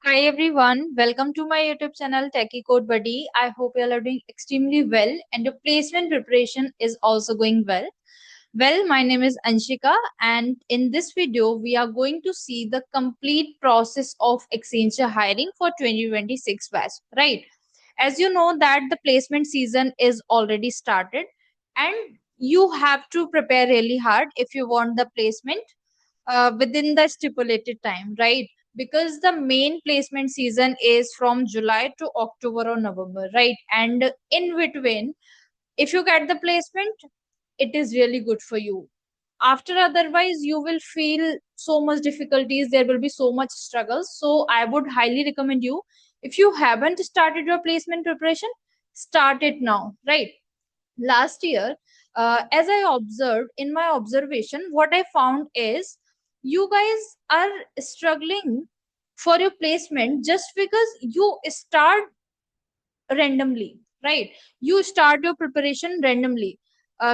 Hi everyone, welcome to my YouTube channel Techie CodeBuddy. I hope you all are doing extremely well and your placement preparation is also going well. Well, my name is Anshika and in this video we are going to see the complete process of Accenture hiring for 2026 batch, right? As you know that the placement season is already started and you have to prepare really hard if you want the placement within the stipulated time, right? Because the main placement season is from July to October or November, right? And in between, if you get the placement, it is really good for you. After otherwise, you will feel so much difficulties. There will be so much struggles. So I would highly recommend you, if you haven't started your placement preparation, start it now, right? Last year, as I observed in my observation, what I found is you guys are struggling for your placement just because you start randomly, right? You start your preparation randomly.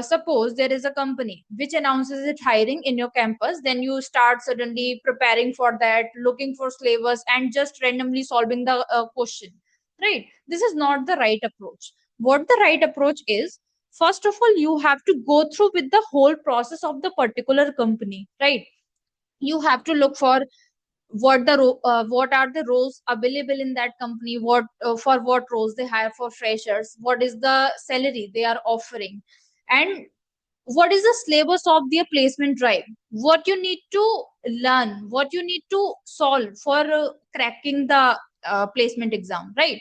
Suppose there is a company which announces it hiring in your campus, then you start suddenly preparing for that, looking for syllabus, and just randomly solving the question, right? This is not the right approach. What the right approach is, first of all, you have to go through with the whole process of the particular company, right? You have to look for what are the roles available in that company, what for what roles they hire for freshers, what is the salary they are offering, and what is the syllabus of their placement drive, what you need to learn, what you need to solve for cracking the placement exam, right?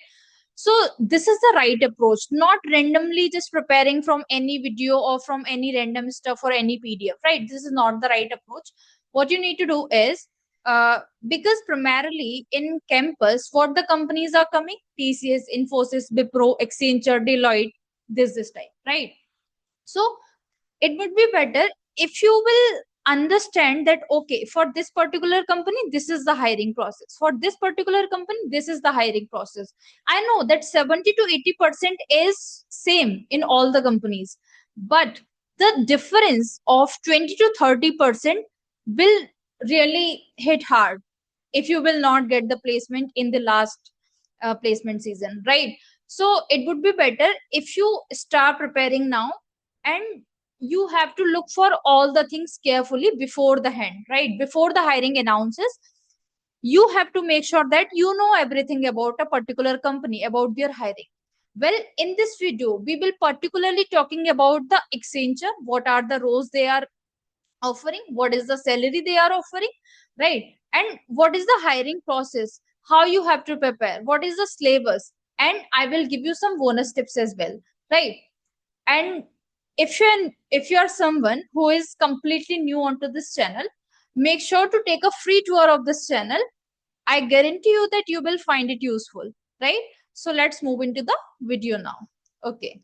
So this is the right approach, not randomly just preparing from any video or from any random stuff or any PDF, right? This is not the right approach. What you need to do is, because primarily in campus, what the companies are coming, TCS, Infosys, Wipro, Accenture, Deloitte, this type, right? So it would be better if you will understand that okay, for this particular company this is the hiring process, for this particular company this is the hiring process. I know that 70 to 80% is same in all the companies, but the difference of 20 to 30% will really hit hard if you will not get the placement in the last placement season, right? So it would be better if you start preparing now, and you have to look for all the things carefully before the hand, right? Before the hiring announces, you have to make sure that you know everything about a particular company, about their hiring. Well, in this video we will particularly talking about the Accenture, what are the roles they are offering, what is the salary they are offering, right? And what is the hiring process, how you have to prepare, what is the syllabus, and I will give you some bonus tips as well, right? And if you are someone who is completely new onto this channel, make sure to take a free tour of this channel. I guarantee you that you will find it useful, right? So let's move into the video now. Okay.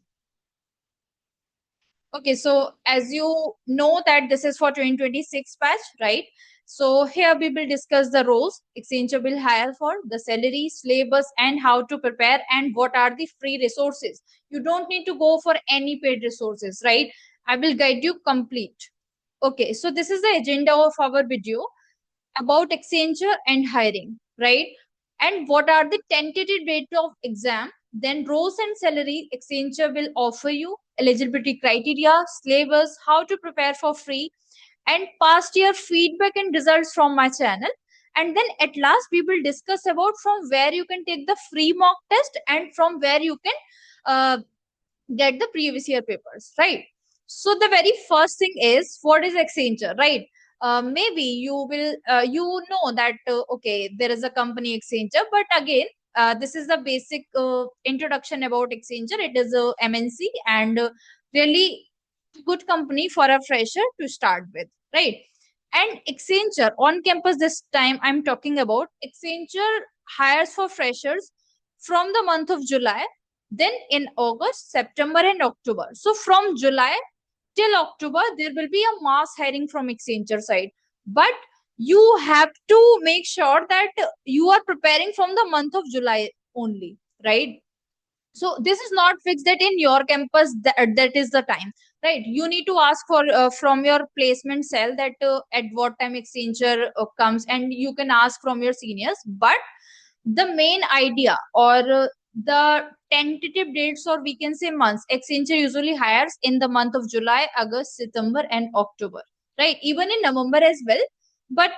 Okay, so as you know that this is for 2026 batch, right? So here we will discuss the roles Accenture will hire for, the salary, syllabus, and how to prepare, and what are the free resources. You don't need to go for any paid resources, right? I will guide you complete. Okay, so this is the agenda of our video about Accenture and hiring, right? And what are the tentative date of exam, then roles and salary Accenture will offer you, eligibility criteria, syllabus, how to prepare for free, and past year feedback and results from my channel. And then at last we will discuss about from where you can take the free mock test and from where you can uh, get the previous year papers, right? So the very first thing is, what is Accenture, right? Maybe you will you know that okay, there is a company Accenture, but again, this is the basic introduction about Accenture. It is a MNC and really good company for a fresher to start with, right? And Accenture on campus, this time I'm talking about Accenture hires for freshers from the month of July, then in August, September, and October. So from July till October, there will be a mass hiring from Accenture side. But you have to make sure that you are preparing from the month of July only, right? So this is not fixed that in your campus that is the time, right? You need to ask for from your placement cell that at what time Accenture comes, and you can ask from your seniors. But the main idea or the tentative dates, or we can say months, Accenture usually hires in the month of July, August, September, and October, right? Even in November as well, but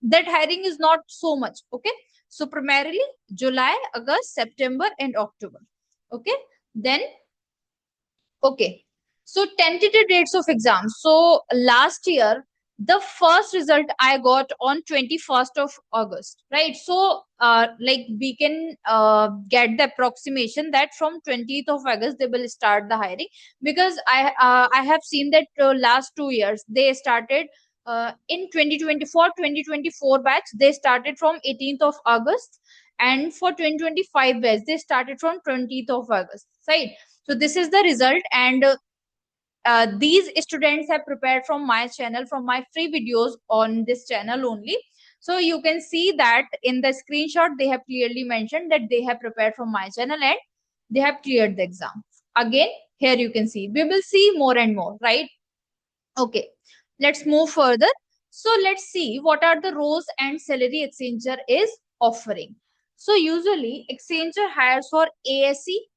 that hiring is not so much. Okay, so primarily July, August, September, and October. Okay, then okay. So tentative dates of exams. So last year, the first result I got on 21st of August, right? So like we can get the approximation that from 20th of August they will start the hiring, because I have seen that last 2 years they started in 2024 batch they started from 18th of August, and for 2025 batch they started from 20th of August, right? So this is the result, and these students have prepared from my channel, from my free videos on this channel only. So you can see that in the screenshot they have clearly mentioned that they have prepared from my channel and they have cleared the exam. Again, here you can see, we will see more and more, right? Okay, let's move further. So let's see what are the roles and salary Accenture is offering. So usually Accenture hires for ASE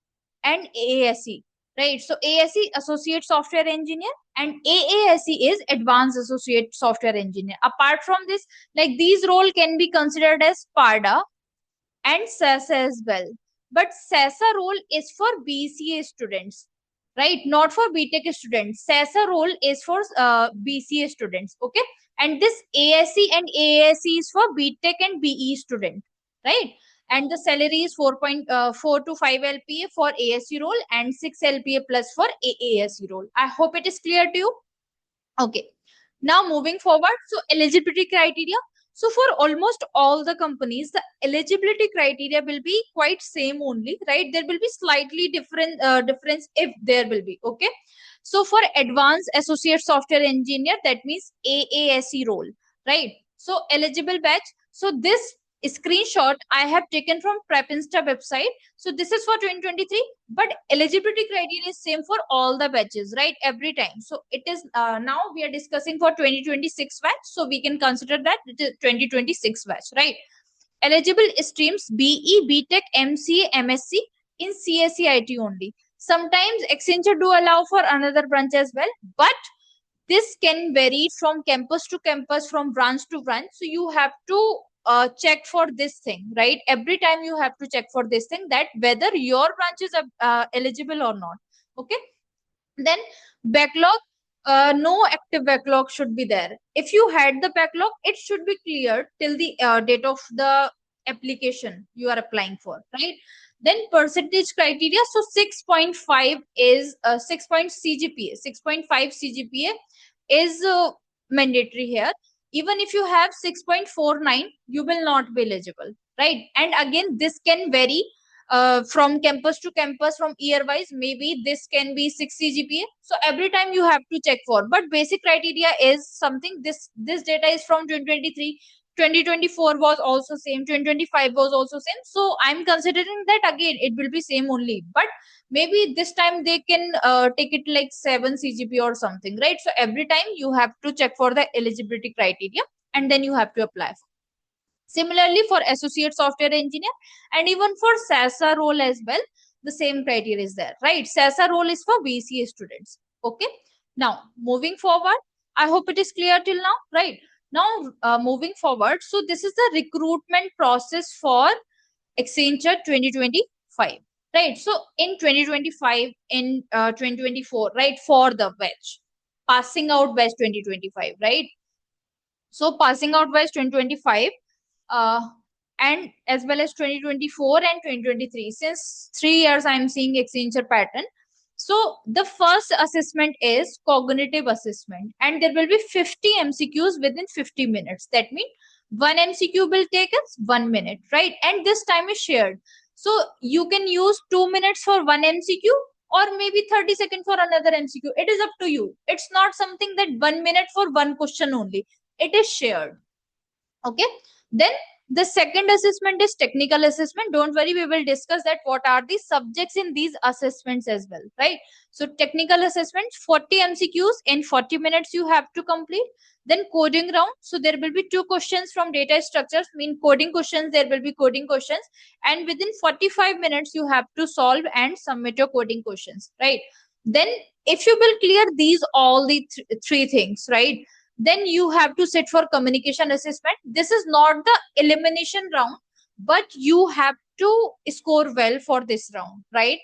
and AASE, right? So ASE, Associate Software Engineer, and AASE is Advanced Associate Software Engineer. Apart from this, like these role can be considered as PARDA and SASA as well. But SASA role is for BCA students, right? Not for BTech students. SASA role is for BCA students, okay? And this ASE and AASE is for BTech and BE student, right? And the salary is 4.4 to 5 LPA for ASE role and 6 LPA plus for AASE role. I hope it is clear to you. Okay. Now moving forward, so eligibility criteria. So for almost all the companies, the eligibility criteria will be quite same only, right? There will be slightly different difference if there will be. Okay. So for advanced associate software engineer, that means AASE role, right? So eligible batch. So this screenshot I have taken from Prepinsta website. So this is for 2023, but eligibility criteria is same for all the batches, right? Every time. So it is now we are discussing for 2026 batch. So we can consider that it is 2026 batch, right? Eligible streams BE, BTech, MCA, MSc in CSE only. Sometimes Accenture do allow for another branch as well, but this can vary from campus to campus, from branch to branch. So you have to check for this thing, right? Every time you have to check for this thing, that whether your branch is eligible or not. Okay. Then backlog, no active backlog should be there. If you had the backlog, it should be cleared till the date of the application you are applying for, right? Then percentage criteria. So 6.5 is 6 point CGPA, 6.5 CGPA is mandatory here. Even if you have 6.49, you will not be eligible, right? And again, this can vary from campus to campus, from year wise. Maybe this can be 6 CGPA. So every time you have to check for. But basic criteria is something. This data is from 2023. 2024 was also same. 2025 was also same. So I'm considering that again it will be same only. But maybe this time they can take it like 7 CGP or something, right? So every time you have to check for the eligibility criteria and then you have to apply. Similarly for associate software engineer, and even for SASA role as well, the same criteria is there, right? SASA role is for BCA students. Okay. Now moving forward, I hope it is clear till now, right? Now moving forward, so this is the recruitment process for Accenture 2025, right? So in 2025, in 2024, right, for the batch, passing out batch 2025, right? So passing out batch 2025, uh, and as well as 2024 and 2023. Since 3 years, I am seeing Accenture pattern. So the first assessment is cognitive assessment, and there will be 50 MCQs within 50 minutes. That means one MCQ will take us 1 minute, right? And this time is shared. So you can use 2 minutes for one MCQ, or maybe 30 seconds for another MCQ. It is up to you. It's not something that 1 minute for one question only. It is shared. Okay. Then the second assessment is technical assessment. Don't worry, we will discuss that what are the subjects in these assessments as well, right? So technical assessment, 40 MCQs in 40 minutes you have to complete. Then coding round. So there will be two questions from data structures, mean coding questions, there will be coding questions. And within 45 minutes you have to solve and submit your coding questions, right? Then if you will clear these all the three things, right, then you have to sit for communication assessment. This is not the elimination round, but you have to score well for this round, right?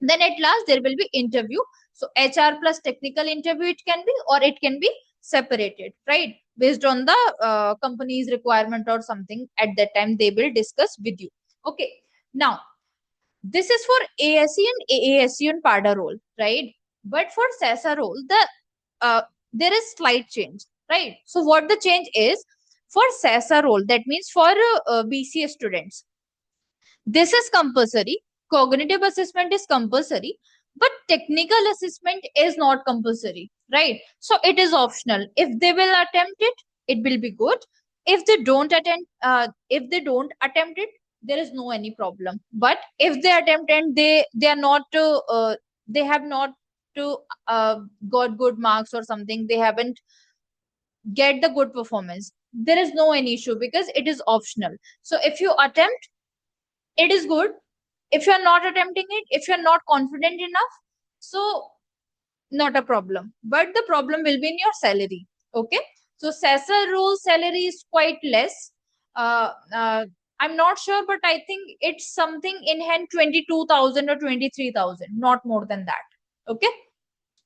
Then at last there will be interview. So HR plus technical interview it can be, or it can be separated, right, based on the company's requirement or something. At that time they will discuss with you. Okay, now this is for ASE and AASE and PADA role, right? But for SASA role, there is slight change, right? So what the change is, for SASA role, that means for BCA students, this is compulsory. Cognitive assessment is compulsory, but technical assessment is not compulsory, right? So it is optional. If they will attempt it, it will be good. If they don't attempt it, there is no any problem. But if they attempt and they are not they have not to got good marks or something, they haven't get the good performance, there is no any issue because it is optional. So if you attempt, it is good. If you're not attempting it, if you're not confident enough, so not a problem. But the problem will be in your salary. Okay. So SASA role salary is quite less. Uh, uh, I'm not sure, but I think it's something in hand 22,000 or 23,000, not more than that. Okay.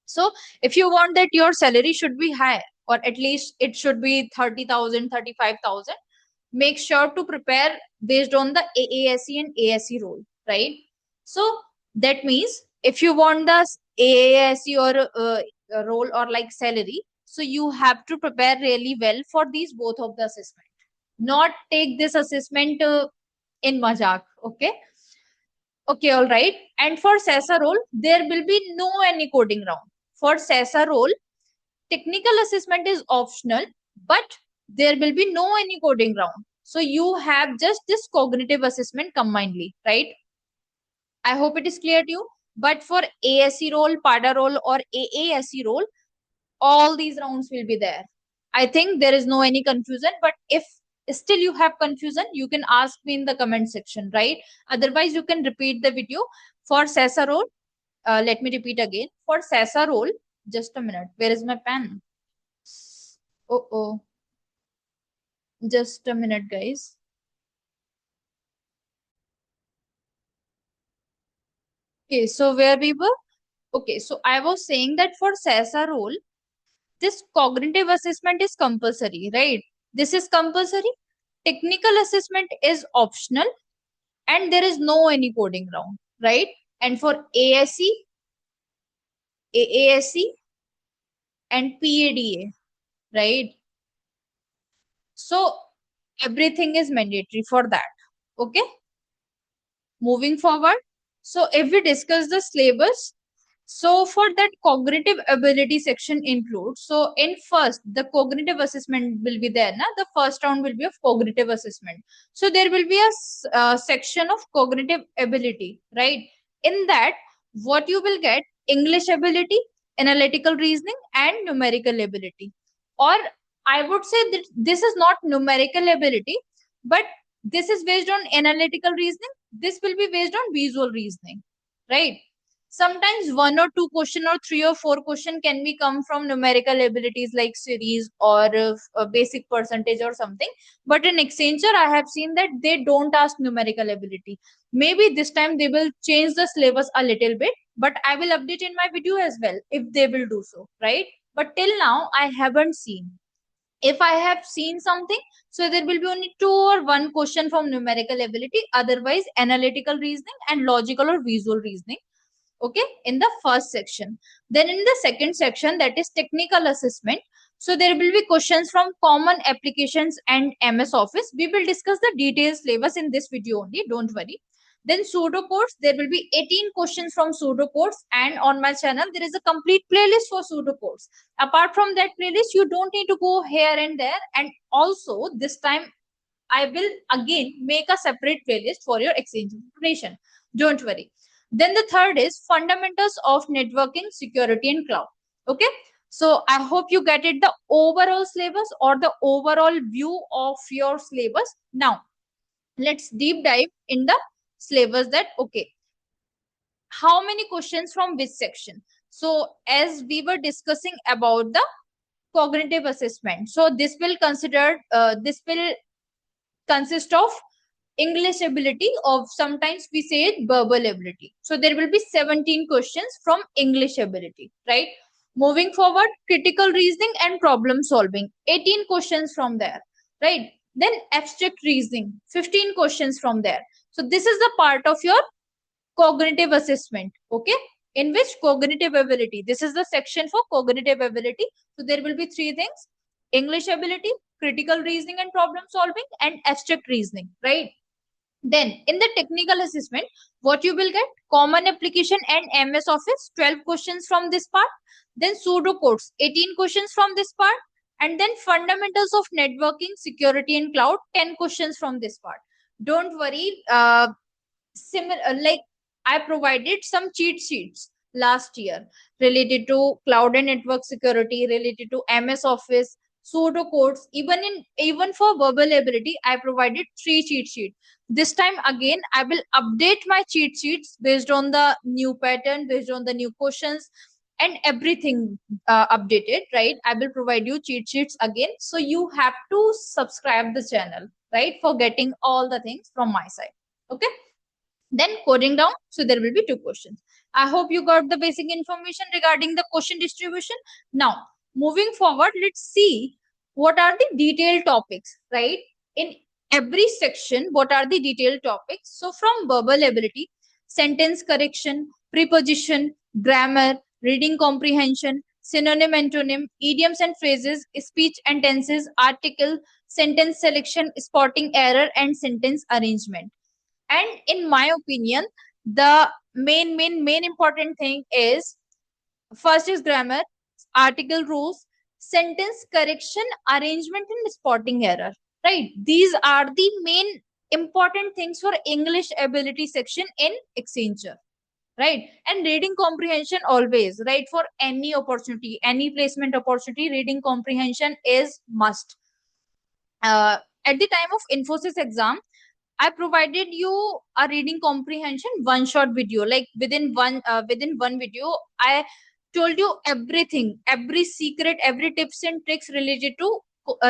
So if you want that your salary should be high, or at least it should be 30,000, 35,000, make sure to prepare based on the AASE and ASE role, right? So that means if you want the AASE or role or like salary, so you have to prepare really well for these both of the assessment. Not take this assessment in majak, okay? Okay, all right. And for SASA role, there will be no any coding round. For SASA role, technical assessment is optional, but there will be no any coding round. So you have just this cognitive assessment combinedly, right? I hope it is clear to you. But for ASE role, PADA role, or AASE role, all these rounds will be there. I think there is no any confusion, but if still you have confusion, you can ask me in the comment section, right? Otherwise, you can repeat the video. For SASA role, let me repeat again. For SASA role, just a minute. Where is my pen? Oh, just a minute, guys. Okay, so where we were? Okay, so I was saying that for SASA role, this cognitive assessment is compulsory, right? This is compulsory. Technical assessment is optional, and there is no any coding round, right? And for ASE, AASE, and PADA, right? So everything is mandatory for that. Okay, moving forward. So if we discuss the syllabus, so for that cognitive ability section includes, so in first, the cognitive assessment will be there. The first round will be of cognitive assessment. So there will be a section of cognitive ability, right? In that, what you will get, English ability, analytical reasoning, and numerical ability. Or I would say that this is not numerical ability, but this is based on analytical reasoning. This will be based on visual reasoning, right? Sometimes one or two question or three or four question can be come from numerical abilities like series or a basic percentage or something. But in Accenture, I have seen that they don't ask numerical ability. Maybe this time they will change the syllabus a little bit, but I will update in my video as well if they will do so, right? But till now, I haven't seen. If I have seen something, so there will be only two or one question from numerical ability, otherwise analytical reasoning and logical or visual reasoning. Okay, in the first section. Then in the second section, that is technical assessment, so there will be questions from common applications and MS Office. We will discuss the details syllabus in this video only, don't worry. Then pseudocodes, there will be 18 questions from pseudocodes, and on my channel there is a complete playlist for pseudocodes. Apart from that playlist, you don't need to go here and there. And also this time I will again make a separate playlist for your Accenture preparation. Don't worry. Then the third is fundamentals of networking, security, and cloud. Okay. So I hope you get it, the overall syllabus or the overall view of your syllabus. Now let's deep dive in the syllabus. That okay, how many questions from which section? So as we were discussing about the cognitive assessment, so this will consist of English ability, of sometimes we say it verbal ability. So there will be 17 questions from English ability, right? Moving forward, critical reasoning and problem solving, 18 questions from there, right? Then abstract reasoning, 15 questions from there. So this is the part of your cognitive assessment, okay? In which cognitive ability, this is the section for cognitive ability. So there will be three things: English ability, critical reasoning and problem solving, and abstract reasoning, right? Then in the technical assessment, what you will get: common application and MS Office, 12 questions from this part. Then pseudocodes, 18 questions from this part. And then fundamentals of networking, security, and cloud, 10 questions from this part. Don't worry, similar like I provided some cheat sheets last year related to cloud and network security, related to MS Office, pseudocodes. Even for verbal ability, I provided 3 cheat sheets. This time again, I will update my cheat sheets based on the new pattern, based on the new questions, and everything updated. Right? I will provide you cheat sheets again. So you have to subscribe the channel, right, for getting all the things from my side. Okay. Then coding down, so there will be 2 questions. I hope you got the basic information regarding the question distribution. Now, moving forward, let's see what are the detailed topics, right? In every section, what are the detailed topics? So from verbal ability, sentence correction, preposition, grammar, reading comprehension, synonym, antonym, idioms and phrases, speech and tenses, article, sentence selection, spotting error, and sentence arrangement. And in my opinion, the main important thing is, first is grammar, article rules, sentence correction, arrangement, and spotting error, right? These are the main important things for English ability section in Accenture, right? And reading comprehension always, right? For any opportunity, any placement opportunity, reading comprehension is must. At the time of Infosys exam, I provided you a reading comprehension one shot video. Like within one video, I told you everything, every secret, every tips and tricks related to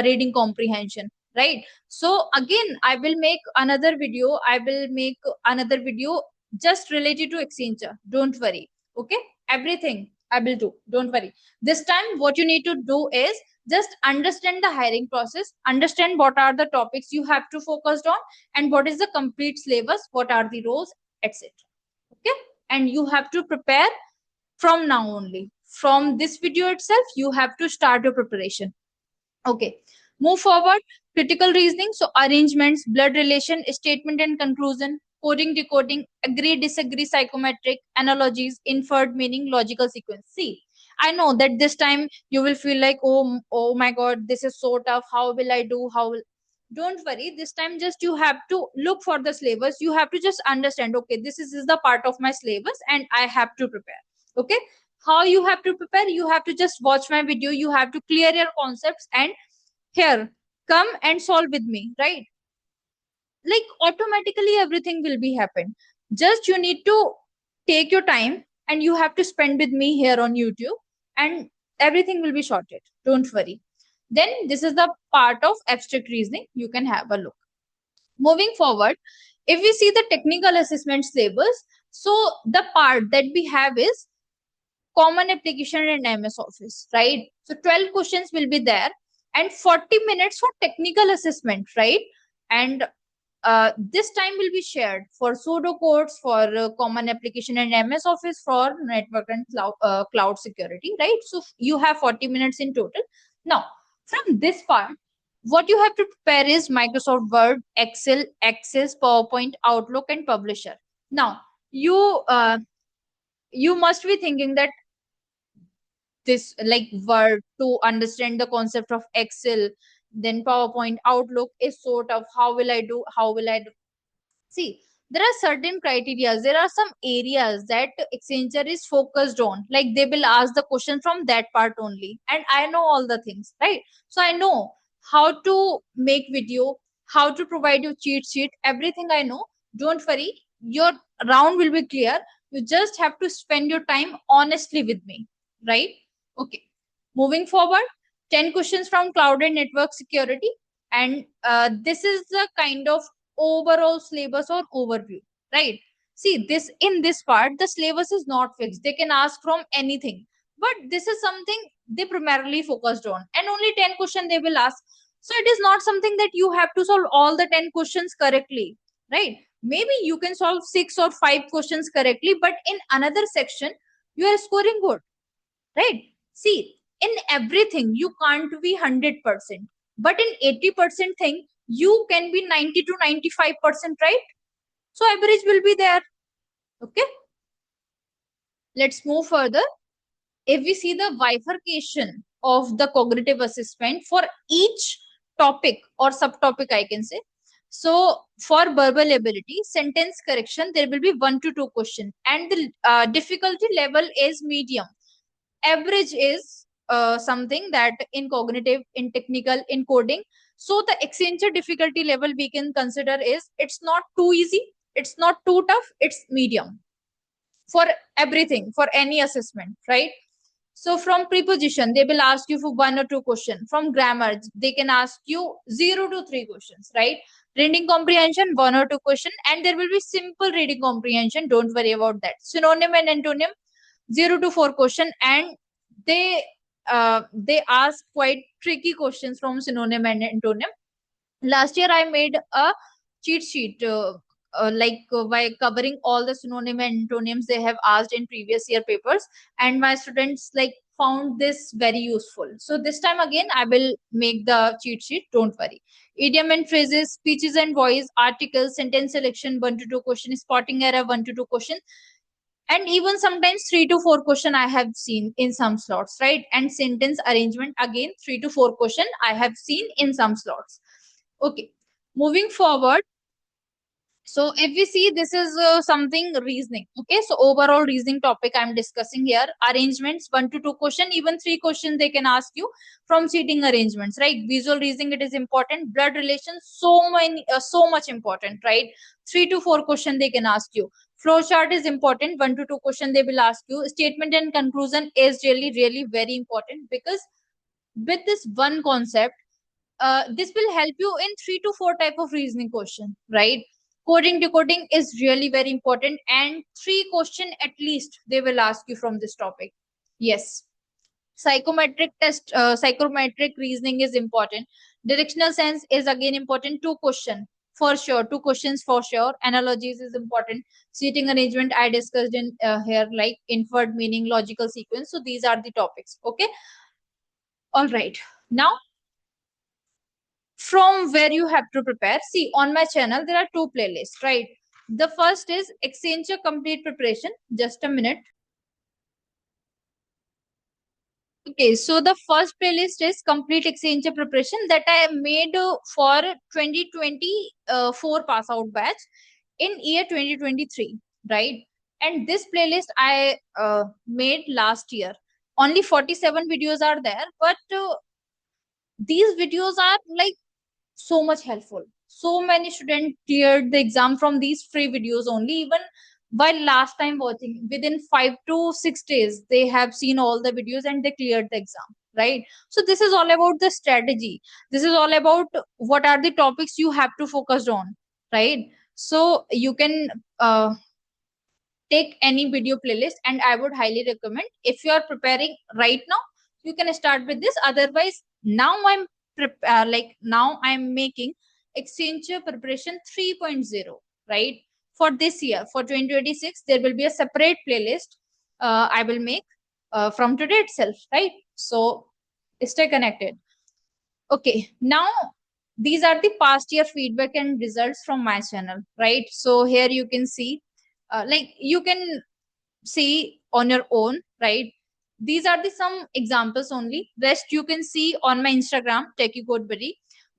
reading comprehension. Right. So again, I will make another video. I will make another video just related to Accenture. Don't worry. Okay. Everything I will do. Don't worry. This time, what you need to do is just understand the hiring process, understand what are the topics you have to focus on, and what is the complete syllabus, what are the roles, etc. Okay. And you have to prepare from now only. From this video itself, you have to start your preparation. Okay. Move forward. Critical reasoning, so arrangements, blood relation, statement and conclusion, coding, decoding, agree, disagree, psychometric, analogies, inferred meaning, logical sequence. See, I know that this time you will feel like, oh my god, this is so tough, how will I do, how will... Don't worry, this time just you have to look for the syllabus. You have to just understand, okay, this is the part of my syllabus and I have to prepare. Okay. How you have to prepare? You have to just watch my video, you have to clear your concepts, and here, come and solve with me, right? Like automatically everything will be happen. Just you need to take your time and you have to spend with me here on YouTube, and everything will be sorted. Don't worry. Then this is the part of abstract reasoning. You can have a look. Moving forward, if we see the technical assessment syllabus, so the part that we have is common application and MS Office, right? So 12 questions will be there and 40 minutes for technical assessment, right? And this time will be shared for pseudocodes, for common application and MS Office, for network and cloud security, right? So you have 40 minutes in total. Now, from this part, what you have to prepare is Microsoft Word, Excel, Access, PowerPoint, Outlook, and Publisher. Now, you must be thinking that this like word to understand the concept of Excel, then PowerPoint, Outlook is sort of how will I do? How will I do? See, there are certain criteria. There are some areas that Accenture is focused on. Like they will ask the question from that part only. And I know all the things, right? So I know how to make video, how to provide you cheat sheet, everything I know. Don't worry, your round will be clear. You just have to spend your time honestly with me, right? Okay. Moving forward, 10 questions from cloud and network security. And this is the kind of overall syllabus or overview, right? See, this in this part the syllabus is not fixed, they can ask from anything, but this is something they primarily focused on, and only 10 questions they will ask. So it is not something that you have to solve all the 10 questions correctly, right? Maybe you can solve 6 or 5 questions correctly, but in another section you are scoring good, right? See, in everything you can't be 100%, but in 80% thing you can be 90 to 95%, right? So average will be there. Okay, let's move further. If we see the bifurcation of the cognitive assessment for each topic or subtopic, I can say. So for verbal ability, sentence correction, there will be 1 to 2 questions, and the difficulty level is medium. Average is something that in cognitive, in technical, in coding. So the Accenture difficulty level we can consider is it's not too easy, it's not too tough, it's medium for everything, for any assessment, right? So from preposition, they will ask you for 1 or 2 questions. From grammar, they can ask you 0 to 3 questions, right? Reading comprehension, 1 or 2 questions, and there will be simple reading comprehension. Don't worry about that. Synonym and antonym, 0 to 4 questions, and they ask quite tricky questions from synonym and antonym. Last year I made a cheat sheet, by covering all the synonym and antonyms they have asked in previous year papers, and my students like found this very useful. So this time again I will make the cheat sheet, don't worry. Idiom and phrases, speeches and voice, articles, sentence selection, 1 to 2 questions, spotting error, 1 to 2 questions, and even sometimes 3 to 4 questions I have seen in some slots, right? And sentence arrangement, again 3 to 4 questions I have seen in some slots. Okay, moving forward. So if we see, this is something reasoning. Okay, so overall reasoning topic I'm discussing here. Arrangements, 1 to 2 questions, even 3 questions they can ask you from seating arrangements, right? Visual reasoning, it is important. Blood relations, so much important, right? 3 to 4 questions they can ask you. Flow chart is important. 1 to 2 questions they will ask you. Statement and conclusion is really very important, because with this one concept, this will help you in 3 to 4 type of reasoning question, right? Coding decoding is really very important, and 3 question at least they will ask you from this topic. Yes. Psychometric reasoning is important. Directional sense is again important. 2 question for sure, 2 questions for sure. Analogies is important. Seating arrangement I discussed in here, like inferred meaning, logical sequence. So these are the topics. Okay, all right. Now, from where you have to prepare. See, on my channel, there are 2 playlists, right? The first is Accenture Complete Preparation. Just a minute. Okay, so the first playlist is Complete Accenture Preparation that I made for 2024 pass out batch in year 2023, right? And this playlist I made last year. Only 47 videos are there, but these videos are like so much helpful. So many students cleared the exam from these free videos only. Even while last time watching, within 5 to 6 days, they have seen all the videos and they cleared the exam, right? So this is all about the strategy. This is all about what are the topics you have to focus on, right? So you can take any video playlist, and I would highly recommend, if you are preparing right now, you can start with this. Otherwise, now now I'm making Accenture Preparation 3.0, right? For this year, for 2026, there will be a separate playlist I will make from today itself, right? So stay connected. Okay, now these are the past year feedback and results from my channel, right? So here you can see like you can see on your own, right? These are the some examples only. Rest you can see on my Instagram, Techie CodeBuddy.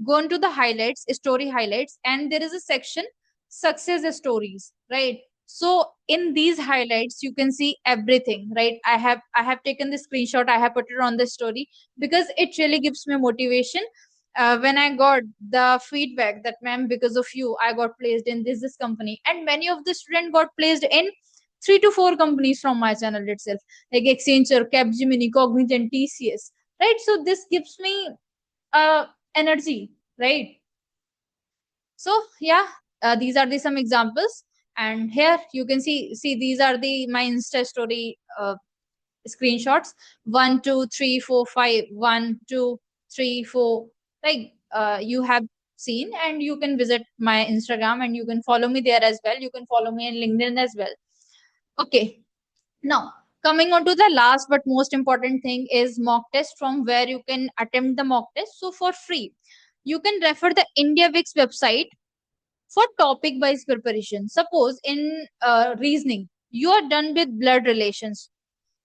Go into the highlights, story highlights, and there is a section success stories, right? So in these highlights, you can see everything, right? I have taken the screenshot, I have put it on the story because it really gives me motivation. When I got the feedback that ma'am, because of you, I got placed in this company, and many of the students got placed in 3 to 4 companies from my channel itself, like Accenture, Capgemini, Cognitive, and TCS, right? So this gives me energy, right? So yeah, these are the some examples, and here you can see these are the my Insta story screenshots. 1 2 3 4 5, 1 2 3 4, like you have seen, and you can visit my Instagram and you can follow me there as well. You can follow me in LinkedIn as well. Okay, now, coming on to the last but most important thing is mock test, from where you can attempt the mock test. So for free, you can refer the IndiaWix website for topic wise preparation. Suppose in reasoning, you are done with blood relations.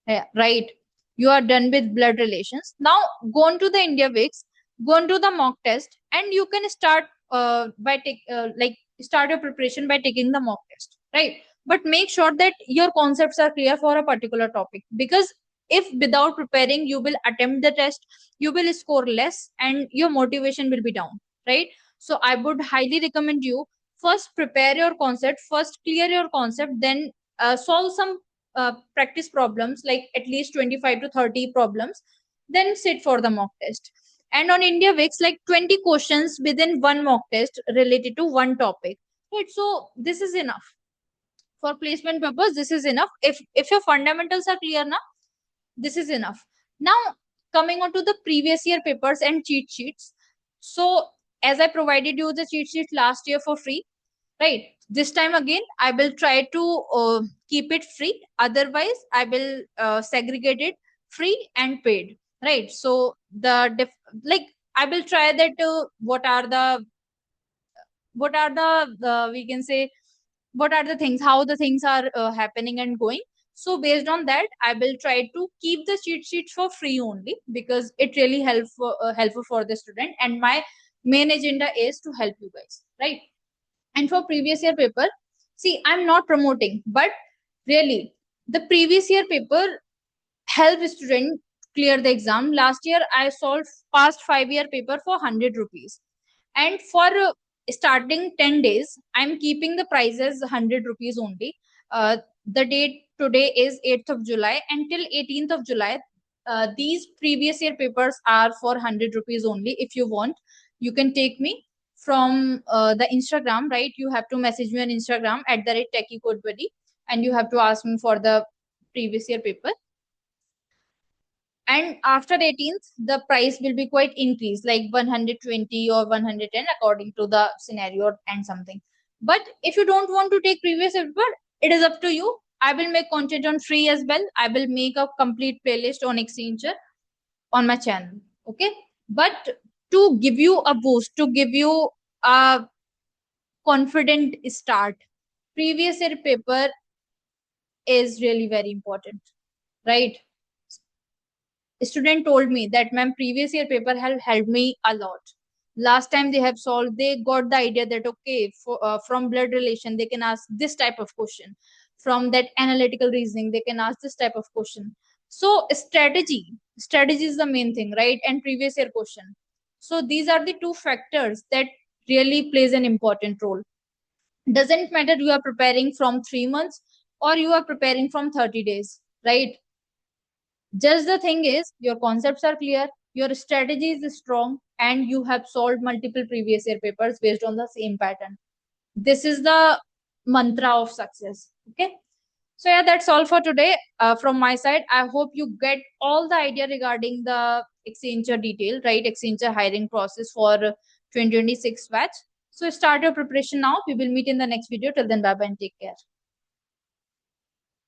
Yeah, right. You are done with blood relations. Now go on to the IndiaWix, go on to the mock test, and you can start by take like start your preparation by taking the mock test, right? But make sure that your concepts are clear for a particular topic, because if without preparing you will attempt the test, you will score less and your motivation will be down, right? So I would highly recommend you first prepare your concept, first clear your concept, then solve some practice problems, like at least 25 to 30 problems, then sit for the mock test. And on IndiaWix, like 20 questions within one mock test related to one topic, right? So this is enough for placement purpose. This is enough. If your fundamentals are clear now, this is enough. Now coming on to the previous year papers and cheat sheets. So as I provided you the cheat sheet last year for free, right? This time again I will try to keep it free. Otherwise I will segregate it free and paid, right? So like I will try that what are the we can say, what are the things, how the things are happening and going. So based on that I will try to keep the cheat sheets for free only, because it really helpful for the student, and my main agenda is to help you guys, right? And for previous year paper, see, I'm not promoting, but really, the previous year paper help student clear the exam. Last year, I solved past 5 year paper for 100 rupees. And for starting 10 days, I'm keeping the prices 100 rupees only. The date today is 8th of July. Until 18th of July, these previous year papers are for 100 rupees only. If you want, you can take me from the Instagram, right? You have to message me on Instagram at the rate Techie CodeBuddy, and you have to ask me for the previous year paper. And after 18th, the price will be quite increased, like 120 or 110 according to the scenario and something. But if you don't want to take previous paper, it is up to you. I will make content on free as well. I will make a complete playlist on Accenture on my channel. Okay. But to give you a boost, to give you a confident start, previous year paper is really very important, right? Student told me that ma'am, previous year paper have helped me a lot. Last time they have solved, they got the idea that okay, from blood relation they can ask this type of question, from that analytical reasoning they can ask this type of question. So strategy is the main thing, right? And previous year question. So these are the two factors that really plays an important role. Doesn't matter you are preparing from 3 months or you are preparing from 30 days, right? Just the thing is, your concepts are clear, your strategy is strong, and you have solved multiple previous year papers based on the same pattern. This is the mantra of success. Okay. So yeah, that's all for today from my side. I hope you get all the idea regarding the Accenture detail, right? Accenture hiring process for 2026 batch. So start your preparation now. We will meet in the next video. Till then, bye bye and take care.